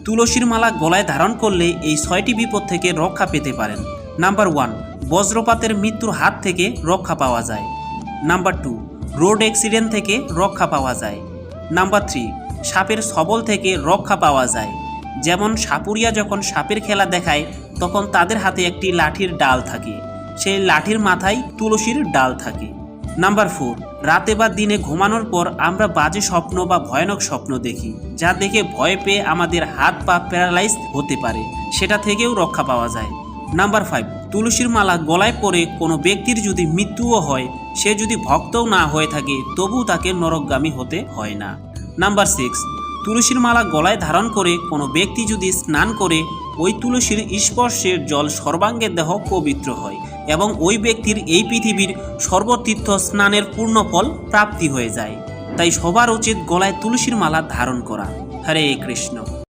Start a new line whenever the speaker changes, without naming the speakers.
তুলসীর মালা গলায় ধারণ করলে এই 6টি বিপদ থেকে রক্ষা পেতে পারেন। নাম্বার 1, বজ্রপাতের মৃত্যুর হাত থেকে রক্ষা পাওয়া যায়। নাম্বার 2, রোড অ্যাক্সিডেন্ট থেকে রক্ষা পাওয়া যায়। নাম্বার 3, সাপের ছবল থেকে রক্ষা পাওয়া যায়। যেমন সাপুরিয়া যখন সাপের খেলা দেখায় তখন তাদের হাতে একটি লাঠির ডাল থাকে, সেই লাঠির মাথায় তুলসীর ডাল থাকে। নাম্বার 4, রাতে বা দিনে ঘুমানোর পর আমরা বাজে স্বপ্ন বা ভয়ানক স্বপ্ন দেখি, যা দেখে ভয় পেয়ে আমাদের হাত পা প্যারালাইজ হতে পারে, সেটা থেকেও রক্ষা পাওয়া যায়। নাম্বার 5, তুলসীর মালা গলায় পরে কোনো ব্যক্তির যদি মৃত্যুও হয়, সে যদি ভক্তও না হয়ে থাকে তবুও তাকে নরকগামী হতে হয় না। নাম্বার 6, তুলসীর মালা গলায় ধারণ করে কোনো ব্যক্তি যদি স্নান করে, ওই তুলসীর স্পর্শের জল সর্বাঙ্গের দেহ পবিত্র হয় এবং ওই ব্যক্তির এই পৃথিবীর সর্বতীর্থ স্নানের পূর্ণ ফল প্রাপ্তি হয়ে যায়। তাই সবার উচিত গলায় তুলসীর মালা ধারণ করা। হরে কৃষ্ণ।